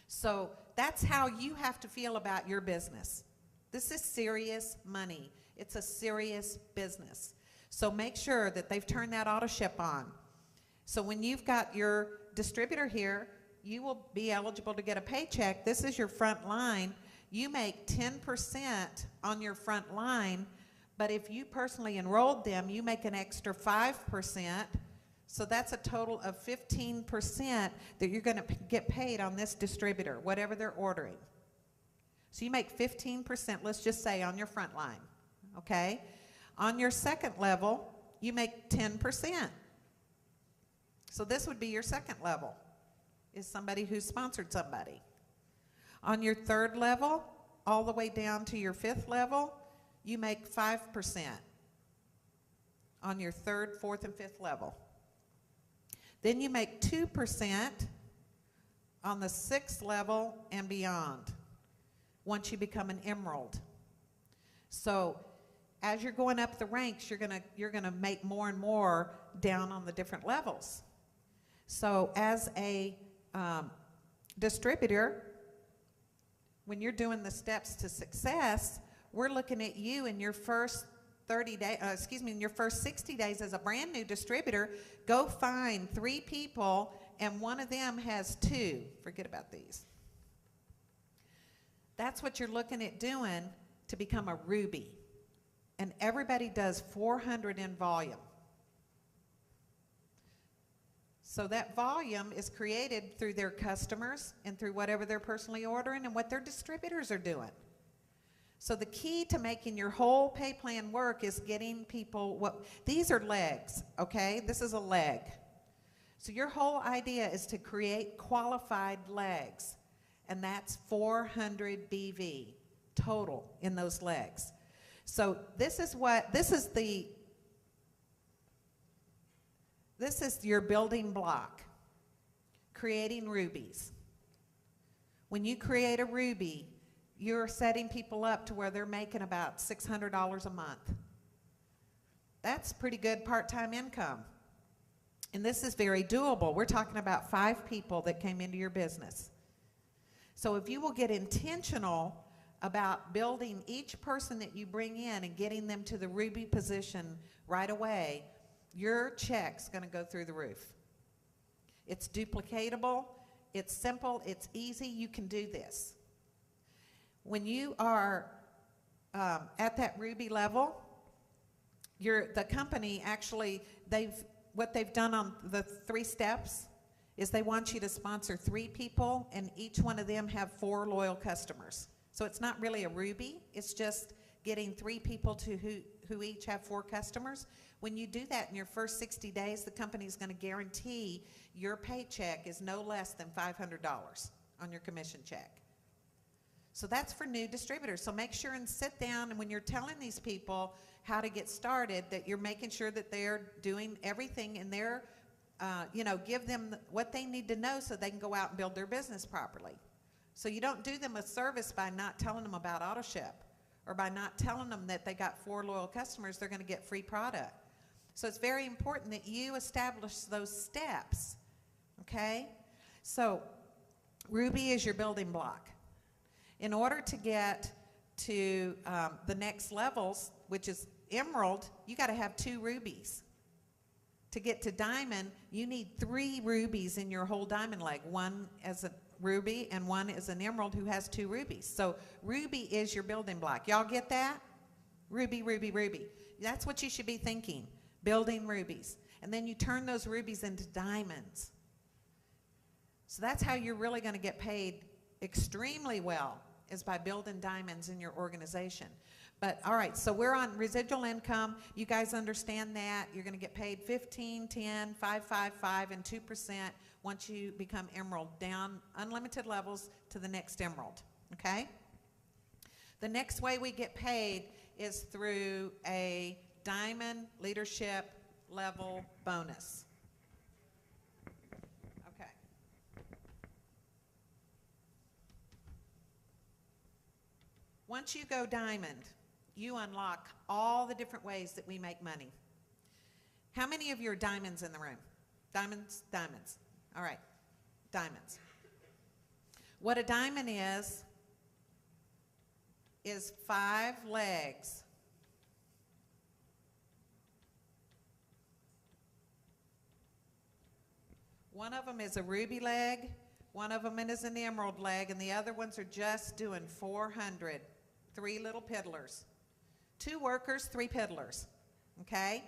So that's how you have to feel about your business. This is serious money. It's a serious business. So make sure that they've turned that auto ship on. So when you've got your distributor here, you will be eligible to get a paycheck. This is your front line. You make 10% on your front line, but if you personally enrolled them, you make an extra 5%. So that's a total of 15% that you're going to get paid on this distributor, whatever they're ordering. So you make 15%, let's just say, on your front line, okay? On your second level, you make 10%. So this would be your second level, is somebody who sponsored somebody. On your third level, all the way down to your fifth level, you make 5% on your third, fourth, and fifth level. Then you make 2% on the sixth level and beyond once you become an emerald. So as you're going up the ranks, you're gonna make more and more down on the different levels. So as a distributor, when you're doing the steps to success, we're looking at you in your first 30 days, in your first 60 days as a brand new distributor. Go find 3 people and one of them has 2. Forget about these. That's what you're looking at doing to become a ruby. And everybody does 400 in volume. So that volume is created through their customers and through whatever they're personally ordering and what their distributors are doing. So the key to making your whole pay plan work is getting people, these are legs, okay? This is a leg. So your whole idea is to create qualified legs, and that's 400 BV total in those legs. So this is your building block, creating rubies. When you create a ruby, you're setting people up to where they're making about $600 a month. That's pretty good part-time income. And this is very doable. We're talking about 5 people that came into your business. So if you will get intentional about building each person that you bring in and getting them to the ruby position right away, your check's going to go through the roof. It's duplicatable, it's simple, it's easy, you can do this. When you are at that ruby level, the company actually, what they've done on the 3 steps is they want you to sponsor 3 people, and each one of them have 4 loyal customers. So it's not really a ruby, it's just getting 3 people who each have 4 customers. When you do that in your first 60 days, the company is going to guarantee your paycheck is no less than $500 on your commission check. So that's for new distributors. So make sure and sit down, and when you're telling these people how to get started, that you're making sure that they're doing everything in their, give them what they need to know so they can go out and build their business properly. So you don't do them a service by not telling them about AutoShip, or by not telling them that they got 4 loyal customers, they're going to get free product. So it's very important that you establish those steps, okay? So ruby is your building block. In order to get to the next levels, which is emerald, you got to have 2 rubies. To get to diamond, you need 3 rubies in your whole diamond leg. 1 as a ruby and 1 is an emerald who has 2 rubies. So ruby is your building block. Y'all get that? Ruby, ruby, ruby. That's what you should be thinking, building rubies. And then you turn those rubies into diamonds. So that's how you're really going to get paid extremely well, is by building diamonds in your organization. But all right, so we're on residual income. You guys understand that. You're going to get paid 15, 10, 5, 5, 5, and 2% once you become emerald, down unlimited levels to the next emerald, okay? The next way we get paid is through a diamond leadership level bonus. Okay. Once you go diamond, you unlock all the different ways that we make money. How many of you are diamonds in the room? Diamonds, diamonds. All right, diamonds. What a diamond is 5 legs. One of them is a ruby leg, one of them is an emerald leg, and the other ones are just doing 400. 3 little piddlers. 2 workers, 3 piddlers. Okay?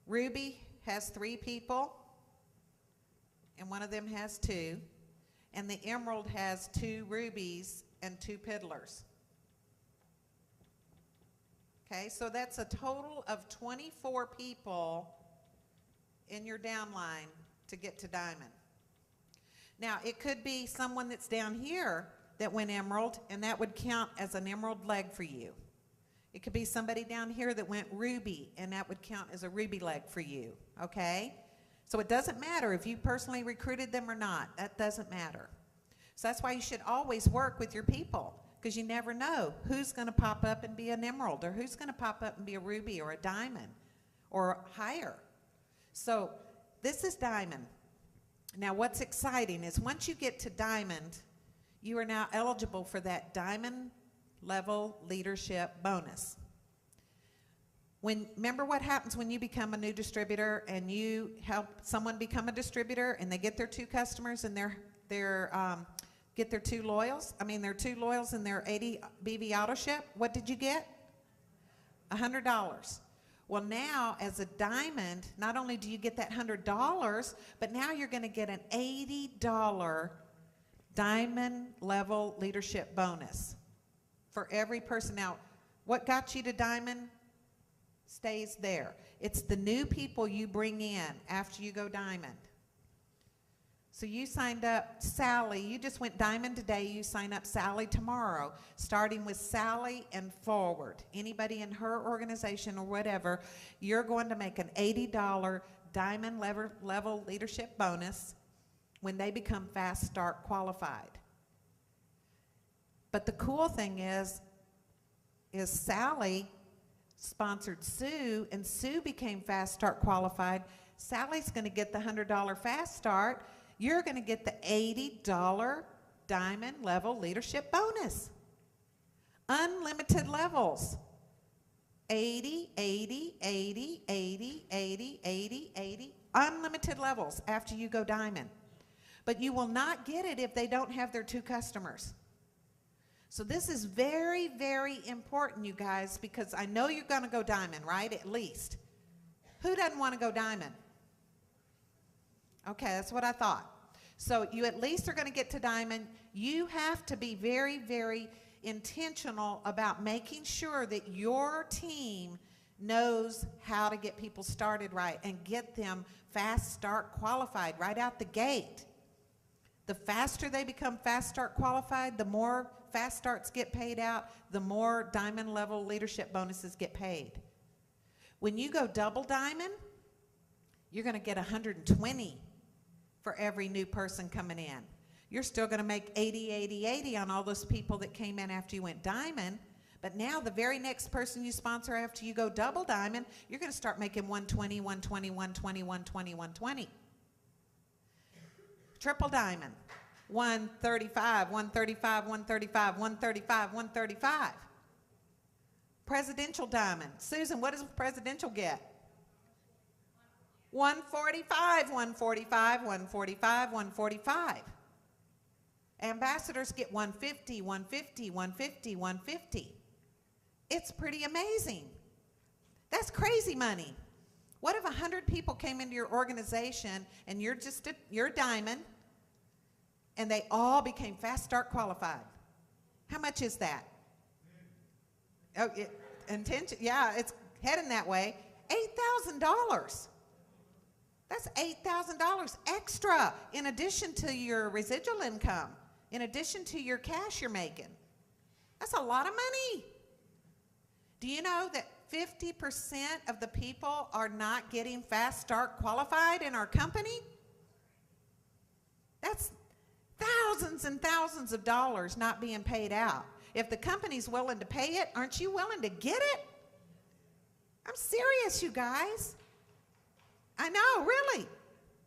Ruby has 3 people, and one of them has 2. And the emerald has 2 rubies and 2 piddlers. Okay, so that's a total of 24 people in your downline to get to diamond. Now, it could be someone that's down here that went emerald, and that would count as an emerald leg for you. It could be somebody down here that went ruby, and that would count as a ruby leg for you, okay? So it doesn't matter if you personally recruited them or not. That doesn't matter. So that's why you should always work with your people, because you never know who's going to pop up and be an emerald, or who's going to pop up and be a ruby or a diamond or higher. So this is diamond. Now what's exciting is once you get to diamond, you are now eligible for that diamond level leadership bonus. Remember what happens when you become a new distributor and you help someone become a distributor and they get their 2 customers and get their 2 loyals? I mean, their 2 loyals and their 80 BV AutoShip. What did you get? $100. Well, now as a diamond, not only do you get that $100, but now you're going to get an $80 diamond level leadership bonus for every person. Now, what got you to diamond stays there. It's the new people you bring in after you go diamond. So you signed up Sally, you just went diamond today, you sign up Sally tomorrow, starting with Sally and forward. Anybody in her organization or whatever, you're going to make an $80 diamond level leadership bonus when they become fast start qualified. But the cool thing is Sally sponsored Sue, and Sue became fast start qualified. Sally's going to get the $100 fast start. You're going to get the $80 diamond level leadership bonus. Unlimited levels. 80, 80, 80, 80, 80, 80, 80. Unlimited levels after you go diamond. But you will not get it if they don't have their 2 customers. So this is very, very important, you guys, because I know you're going to go diamond, right? At least. Who doesn't want to go diamond? Okay, that's what I thought. So you at least are going to get to diamond. You have to be very, very intentional about making sure that your team knows how to get people started right and get them fast start qualified right out the gate. The faster they become fast start qualified, the more fast starts get paid out, the more diamond level leadership bonuses get paid. When you go double diamond, you're going to get 120 for every new person coming in. You're still going to make 80, 80, 80 on all those people that came in after you went diamond. But now the very next person you sponsor after you go double diamond, you're going to start making 120, 120, 120, 120, 120. Triple diamond, 135, 135, 135, 135, 135. Presidential diamond. Susan, what does a presidential get? 145, 145, 145, 145. Ambassadors get 150, 150, 150, 150. It's pretty amazing. That's crazy money. What if 100 people came into your organization and you're a diamond and they all became fast start qualified? How much is that? Oh, intention. Yeah, it's heading that way. $8,000. That's $8,000 extra in addition to your residual income, in addition to your cash you're making. That's a lot of money. Do you know that 50% of the people are not getting fast start qualified in our company? That's thousands and thousands of dollars not being paid out. If the company's willing to pay it, aren't you willing to get it? I'm serious, you guys. I know, really.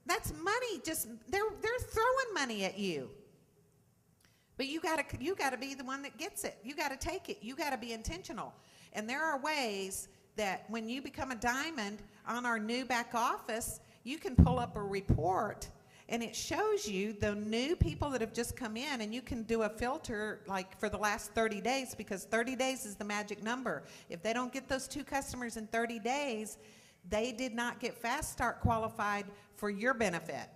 That's money. Just they're throwing money at you. But you gotta be the one that gets it. You gotta take it. You gotta be intentional. And there are ways that when you become a diamond on our new back office, you can pull up a report and it shows you the new people that have just come in, and you can do a filter like for the last 30 days because 30 days is the magic number. If they don't get those 2 customers in 30 days, they did not get fast start qualified for your benefit.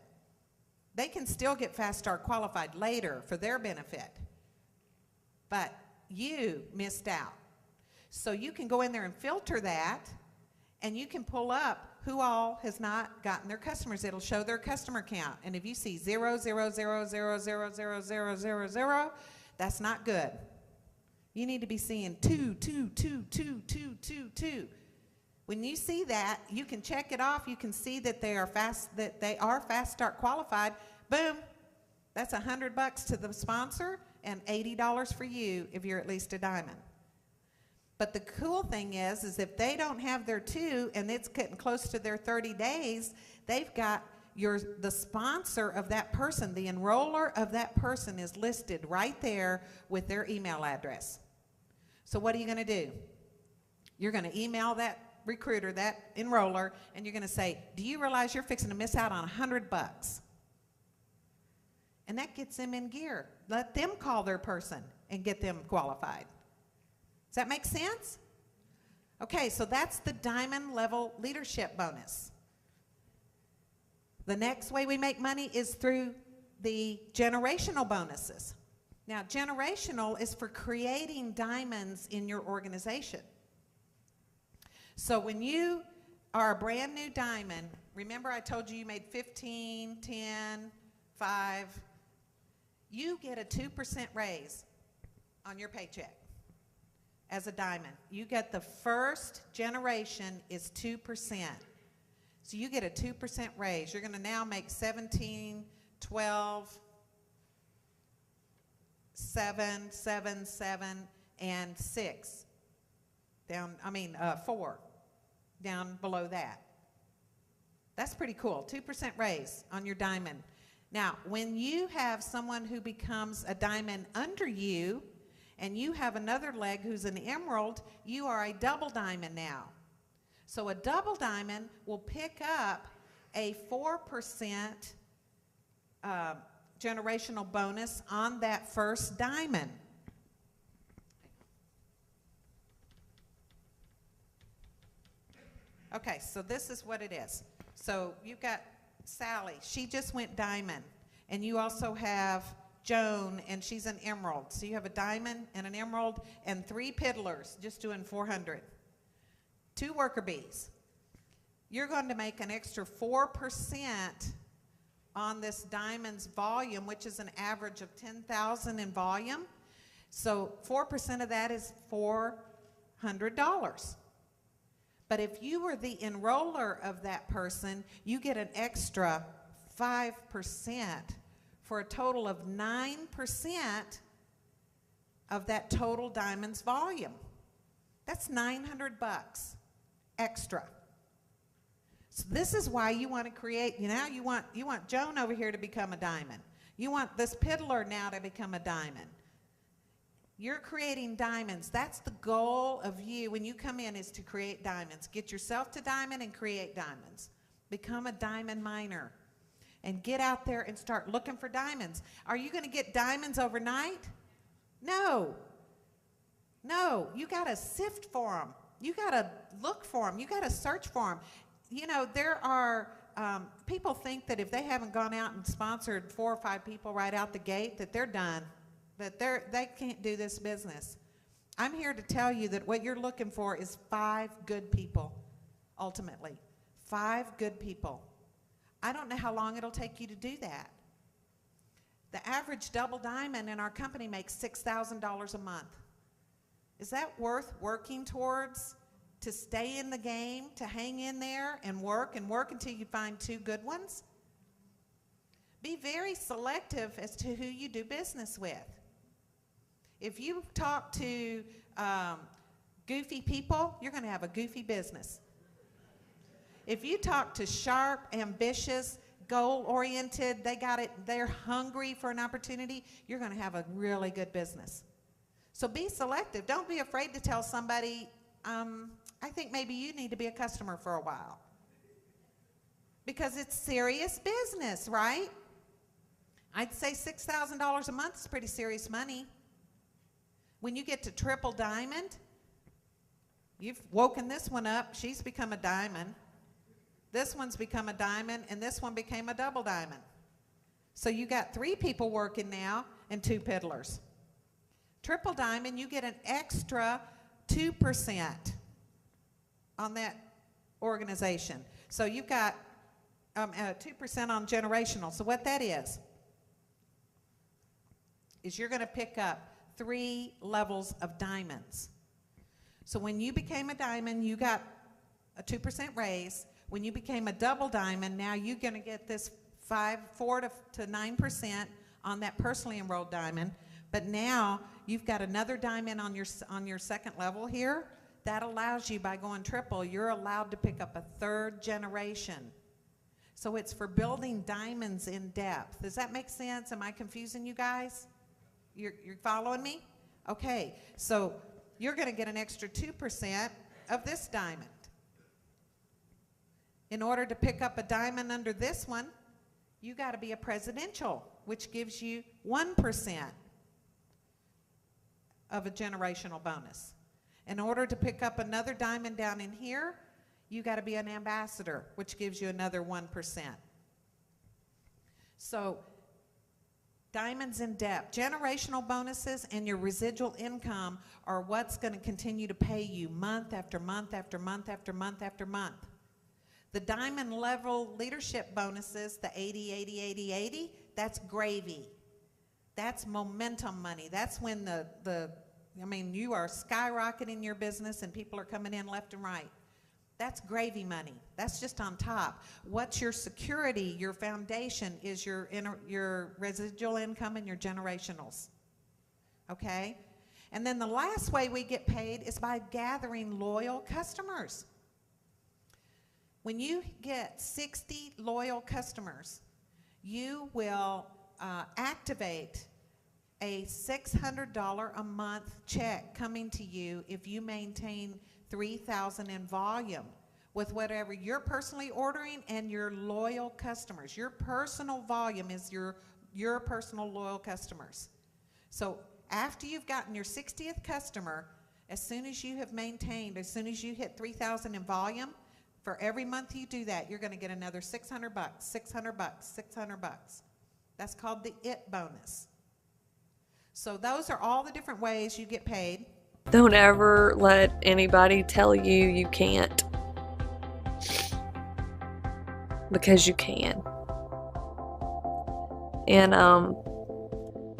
They can still get fast start qualified later for their benefit. But you missed out. So you can go in there and filter that, and you can pull up who all has not gotten their customers. It'll show their customer count. And if you see 0, 0, 0, 0, 0, 0, 0, 0, 0, that's not good. You need to be seeing 2, 2, 2, 2, 2, 2, 2. When you see that, you can check it off. You can see that they are fast start qualified. Boom. That's $100 to the sponsor and $80 for you if you're at least a diamond. But the cool thing is if they don't have their 2 and it's getting close to their 30 days, they've got the sponsor of that person, the enroller of that person is listed right there with their email address. So what are you going to do? You're going to email that recruiter, that enroller, and you're going to say, do you realize you're fixing to miss out on $100? And that gets them in gear. Let them call their person and get them qualified. Does that make sense? Okay, so that's the diamond level leadership bonus. The next way we make money is through the generational bonuses. Now, generational is for creating diamonds in your organization. So when you are a brand new diamond, remember I told you made 15, 10, 5, you get a 2% raise on your paycheck. As a diamond, you get the first generation is 2%. So you get a 2% raise. You're going to now make 17, 12, 7, 7, 7, and 6. 4 down below that. That's pretty cool. 2% raise on your diamond. Now, when you have someone who becomes a diamond under you, and you have another leg who's an emerald, you are a double diamond now. So a double diamond will pick up a 4% generational bonus on that first diamond. Okay, so this is what it is. So you've got Sally, she just went diamond. And you also have Joan, and she's an emerald. So you have a diamond and an emerald and 3 piddlers, just doing 400. 2 worker bees. You're going to make an extra 4% on this diamond's volume, which is an average of 10,000 in volume. So 4% of that is $400. But if you were the enroller of that person, you get an extra 5% for a total of 9% of that total diamond's volume. That's $900 extra. So this is why you want to create, you want Joan over here to become a diamond. You want this piddler now to become a diamond. You're creating diamonds. That's the goal of you when you come in, is to create diamonds. Get yourself to diamond and create diamonds. Become a diamond miner and get out there and start looking for diamonds. Are you going to get diamonds overnight? No. No, you got to sift for them. You got to look for them. You got to search for them. You know, there are people think that if they haven't gone out and sponsored 4 or 5 people right out the gate, that they're done, that they can't do this business. I'm here to tell you that what you're looking for is 5 good people, ultimately. 5 good people. I don't know how long it'll take you to do that. The average double diamond in our company makes $6,000 a month. Is that worth working towards, to stay in the game, to hang in there and work until you find 2 good ones? Be very selective as to who you do business with. If you talk to goofy people, you're going to have a goofy business. If you talk to sharp, ambitious, goal-oriented, they got it, they're hungry for an opportunity, you're going to have a really good business. So be selective. Don't be afraid to tell somebody, I think maybe you need to be a customer for a while. Because it's serious business, right? I'd say $6,000 a month is pretty serious money. When you get to triple diamond, you've woken this one up, she's become a diamond. This one's become a diamond, and this one became a double diamond. So you got 3 people working now and 2 piddlers. Triple diamond, you get an extra 2% on that organization. So you've got 2% on generational. So what that is you're going to pick up 3 levels of diamonds. So when you became a diamond, you got a 2% raise. When you became a double diamond, now you're going to get this 4 to 9% on that personally enrolled diamond. But now you've got another diamond on your second level here. That allows you, by going triple, you're allowed to pick up a 3rd generation. So it's for building diamonds in depth. Does that make sense? Am I confusing you guys? You're following me? Okay, so you're going to get an extra 2% of this diamond. In order to pick up a diamond under this one, you got to be a presidential, which gives you 1% of a generational bonus. In order to pick up another diamond down in here, you got to be an ambassador, which gives you another 1%. So diamonds in depth, generational bonuses, and your residual income are what's going to continue to pay you month after month after month after month after month. The diamond level leadership bonuses, the 80, 80, 80, 80, that's gravy. That's momentum money. That's when you are skyrocketing your business and people are coming in left and right. That's gravy money. That's just on top. What's your security, your foundation, is your residual income and your generationals. Okay? And then the last way we get paid is by gathering loyal customers. When you get 60 loyal customers, you will activate a $600 a month check coming to you if you maintain 3,000 in volume with whatever you're personally ordering and your loyal customers. Your personal volume is your personal loyal customers. So after you've gotten your 60th customer, as soon as you have maintained, as soon as you hit 3,000 in volume, for every month you do that, you're going to get another $600, $600, $600. That's called the It bonus. So those are all the different ways you get paid. Don't ever let anybody tell you you can't. Because you can. And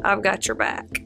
I've got your back.